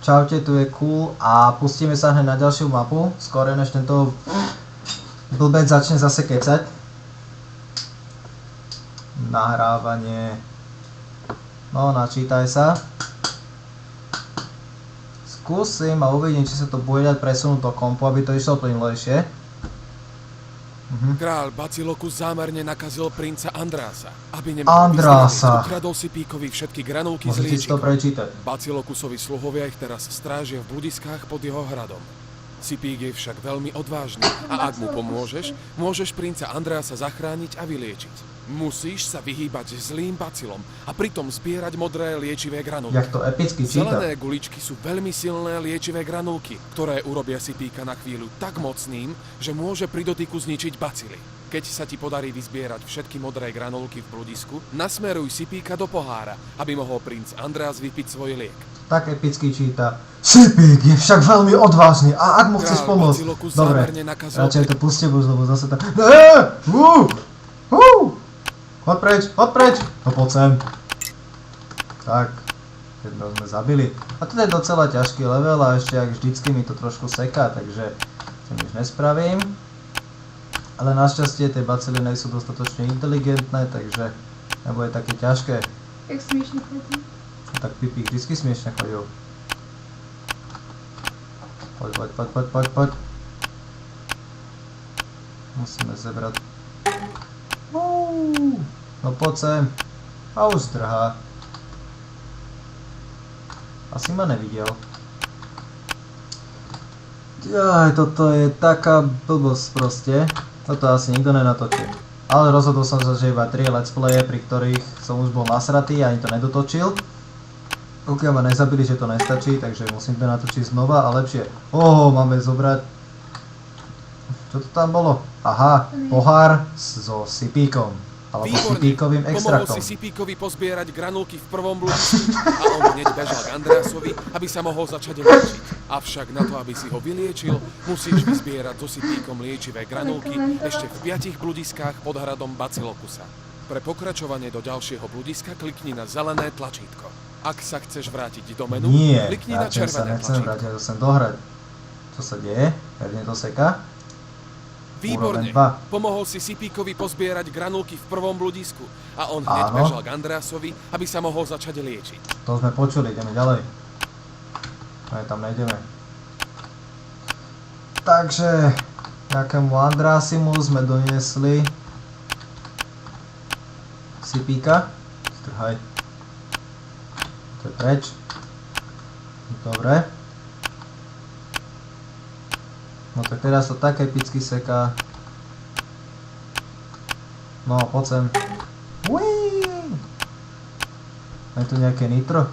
Čaute, tu je Cool a pustíme sa hneď na ďalšiu mapu, skôr než tento blbec začne zase kecať. Nahrávanie. No, načítaj sa. Skúsim a uvidím, či sa to bude dať presunúť do kompu, aby to išlo plynulejšie. Kráľ Basilokus zámerne nakazil princa Andrása, aby ukradol Sipíkovi všetky granulky z liečíkov. Basilokusovi sluhovia ich teraz strážia v bludiskách pod jeho hradom. Sipík je však veľmi odvážny a ak mu pomôžeš, môžeš princa Andrása zachrániť a vyliečiť. Musíš sa vyhýbať zlým bacilom a pritom zbierať modré liečivé granulky. Jak to epicky číta. Zelené guličky sú veľmi silné liečivé granulky, ktoré urobia Sipíka na chvíľu tak mocným, že môže pri dotyku zničiť bacily. Keď sa ti podarí vyzbierať všetky modré granulky v bludisku, nasmeruj Sipíka do pohára, aby mohol princ András vypiť svoj liek. Tak epicky číta. Sipík je však veľmi odvážny a ak mu chceš pomôcť... Dobre, radšej to puste, lebo zase tam... Choď preč! No poď sem. Tak, jedno sme zabili. A toto je docela ťažký level a ešte jak vždycky mi to trošku seká, takže sa nič nespravím. Ale našťastie tie bacily nie sú dostatočne inteligentné, takže nebude také ťažké. Jak smiešne chodí. Tak Pipík vždycky smiešne chodil. Poď. Musíme zebrať. No poď sem. A už zdrhá. Asi ma nevidel. Jaj, toto je taká blbosť proste. Toto asi nikto nenatočil. Ale rozhodol som sa, že iba 3 let's playe, pri ktorých som už bol nasratý a ani to nedotočil. Pokiaľ ma nezabili, že to nestačí, takže musím to natočiť znova a lepšie. Máme zobrať... Čo to tam bolo? Aha, pohár so Sipíkom. Alebo Sipíkovým extraktom. Pomohol si Sipíkovi pozbierať granulky v prvom bludisku a on hneď bežal k Andrásovi, aby sa mohol začať liečiť. Avšak na to, aby si ho vyliečil, musíš vyzbierať so Sipíkom liečivé granulky ešte v 5 bludiskách pod hradom Basilokusa. Pre pokračovanie do ďalšieho bludiska klikni na zelené tlačítko. Ak sa chceš vrátiť do menu, klikni na červené tlačítko. Nechcem vrátiť, ja chcem dohrať. Čo sa deje? Pevne to seká. Výborne. Pomohol si Sipíkovi pozbierať granulky v prvom bludisku a on hneď bežal k Andrásovi, aby sa mohol začať liečiť. To sme počuli, ideme ďalej. Ne, tam nejdeme. Takže, nejakému Andrásimu sme doniesli Sipíka. Strhaj. To je preč. Dobre. No tak teraz to tak epicky seká. No, poď sem. Je tu nejaké nitro?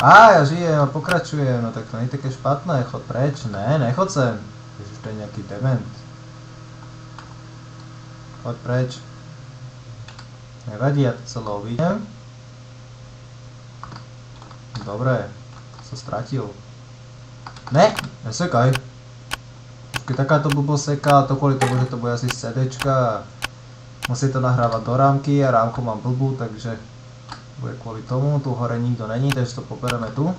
Ja žijem a pokračujem. No tak to nie je také špatné. Chod preč. Ne, nechod sem. Ježiš, to je nejaký dement. Chod preč. Nevadí, ja to celé uvidím. Dobre. Stratil. Ne, nesekaj. Keď takáto blbosť seká, to kvôli tomu, že to bude asi z CDčka. Musí to nahrávať do rámky a rámku mám blbú, takže bude kvôli tomu. Tu hore nikto není, takže to pobereme tu.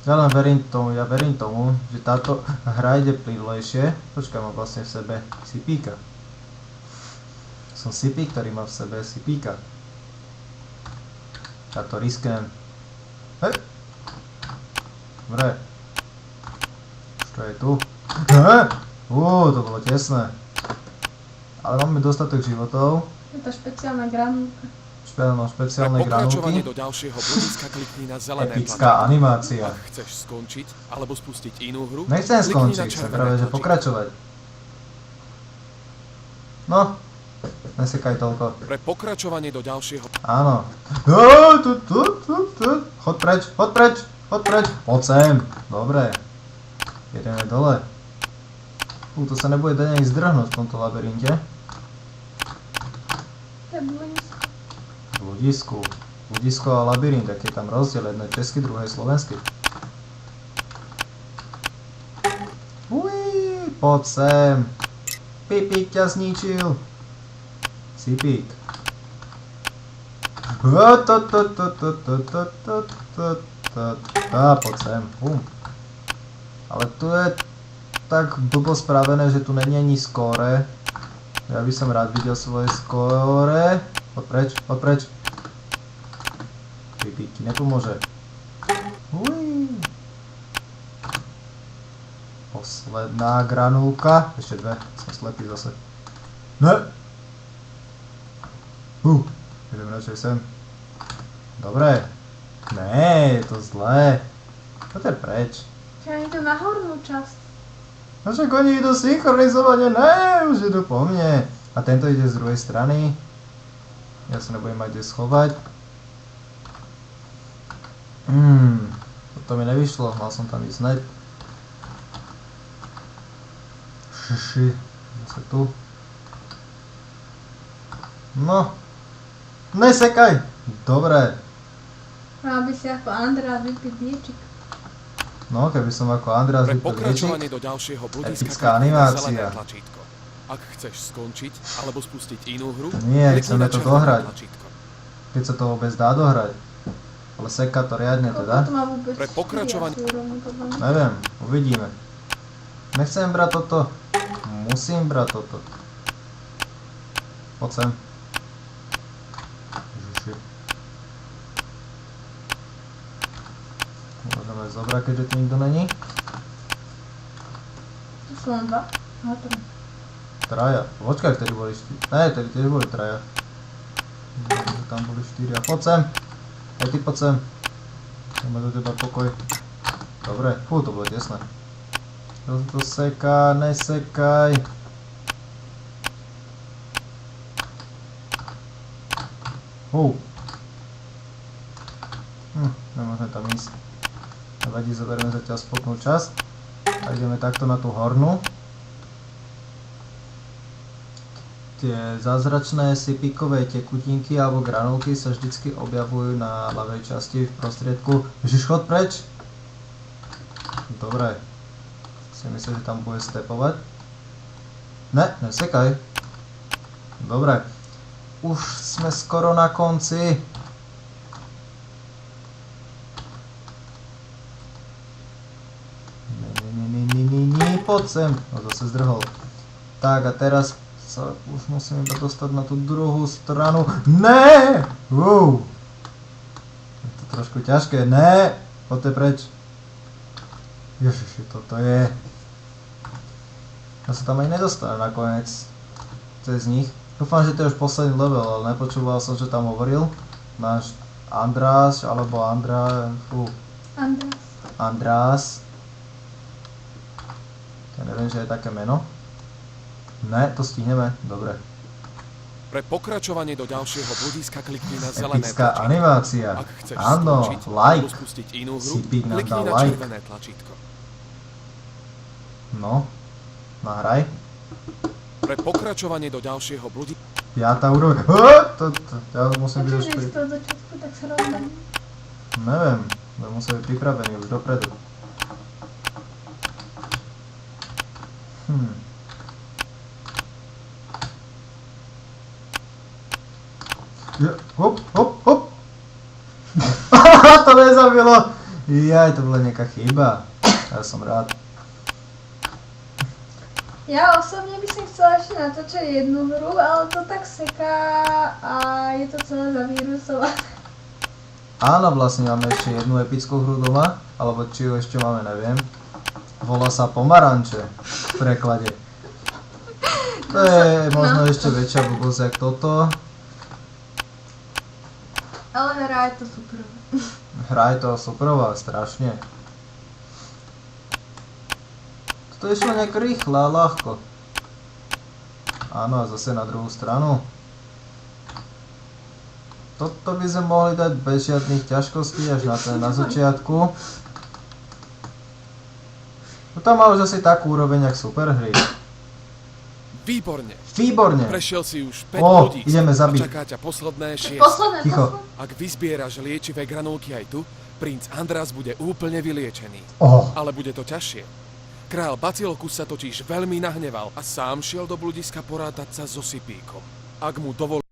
Ja verím tomu, že táto hra ide plynulejšie. Počkaj, mám vlastne v sebe Sipíka. Som Sipík, ktorý má v sebe Sipíka. Ja to risknem. Hej! Dobre. Čo je tu? To bolo tesné. Ale máme dostatok životov. Je to špeciálna granulka. Špeciálne granulky. Do ďalšieho bludiska klikni na zelené epická animácia. Ak chceš skončiť alebo spustiť inú hru, nechcem skončiť, chcem práve že pokračovať. No. Nesekaj toľko. Pre pokračovanie do ďalšieho... Áno. Chod preč. Poď sem. Dobre. Jedeme dole. To sa nebude dať ani zdrhnúť v tomto labyrinte. To je bludisko. Bludisko. Bludisko a labyrint, aký je tam rozdiel. Jedno je český, druhé je slovenský. Poď sem. Pipík ťa zničil. Sipík. Poď sem. Ale tu je tak blbo spravené, že tu není ani skóre. Ja by som rád videl svoje skóre. Poď preč. Sipík ti nepomôže. Posledná granulka. Ešte dve. Som slepý zase. Ne! Idem radšej sem. Dobre. Ne, je to zlé. Poďte preč. Ja idú na hornú časť. No však oni idú synchronizovane. Ne, už idú po mne. A tento ide z druhej strany. Ja sa nebudem mať kde schovať. Toto mi nevyšlo. Mal som tam ísť hneď. Zase tu. No. Nesekaj! Dobre. Mal by si ako András vypiť liečik. No, keby som ako András Pre vypiť pokračovanie liečik. do ďalšieho bludiska Epická klikni na animácia. zelené tlačítko. Ak chceš skončiť alebo spustiť inú hru, Nie, klikni chceme na to červené dohrať. tlačítko. Keď sa to vôbec dá dohrať. Ale seka to riadne teda. Koľko to má vôbec? Pre pokračovanie- 4 asi úrovne, podľa mňa. Neviem, uvidíme. Nechcem brať toto. Musím brať toto. Poď sem. Ježiši. Môžeme zobrať, keďže tu nikto není. Tu sú len 2. Aha, to. Traja. Počkaj, vtedy boli 4. Ne, vtedy tiež boli traja. Tam boli 4. Poď sem. Aj ty poď sem. Máme do teba pokoj. Dobre, to bolo tesné. To seká, nesekaj. Nemôžeme tam ísť. Nevadí, zoberieme zatiaľ spodnú časť. A ideme takto na tú hornú. Tie zázračné sipíkové tekutinky alebo granulky sa vždycky objavujú na ľavej časti v prostriedku. Ježiš, chod preč! Dobre. Si myslím, že tam bude stepovať. Ne, nesekaj. Dobre. Už sme skoro na konci. Poď sem. No zase zdrhol. Tak a teraz sa už musím iba dostať na tú druhú stranu. Ne! Je to trošku ťažké. Ne! Poďte preč. Ježiši, toto je... Ja sa tam aj nedostanem nakoniec. Cez nich. Dúfam, že to je už posledný level, ale nepočúval som, čo tam hovoril. Náš András, alebo András. Ja neviem, že je také meno. Ne, to stihneme. Dobre. Pre pokračovanie do ďalšieho bludiska klikni na zelené Epická tlačítko. animácia. Ak chceš Áno, skončiť like. alebo spustiť inú hru, Sipík nám klikni dal na like. červené tlačítko. No. Nahraj. Pre pokračovanie do ďalšieho bludiska 5. úroveň. Ja musím byť už Počuť, z toho začiatku, tak sa rozdaní. Neviem. Musím byť pripravený už dopredu. Hop. To nezabilo. Jaj, to bola nejaká chyba. Ja som rád. Ja osobne by som chcela ešte natočiť jednu hru, ale to tak seká a je to celé zavírusované. Áno, vlastne máme ešte jednu epickú hru doma, alebo či ju ešte máme, neviem. Volá sa Pomaranče v preklade. To je možno ešte väčšia blbosť jak toto. Ale hra je to super. Hra je to superová, strašne. To išlo nejak rýchlo a ľahko. Áno, a zase na druhú stranu. Toto by sme mohli dať bez žiadnych ťažkostí až na začiatku. No tam má už asi takú úroveň jak superhry. Výborne. Výborne. Prešiel si už 5 bludíc. Ideme zabiť. A čaká ťa posledné 6. Ticho. Ak vyzbieraš liečivé granulky aj tu, princ András bude úplne vyliečený. Ale bude to ťažšie. Král Bacilkus sa totiž veľmi nahneval a sám šiel do bludiska porátať sa so Sipíkom. Ak mu dovolí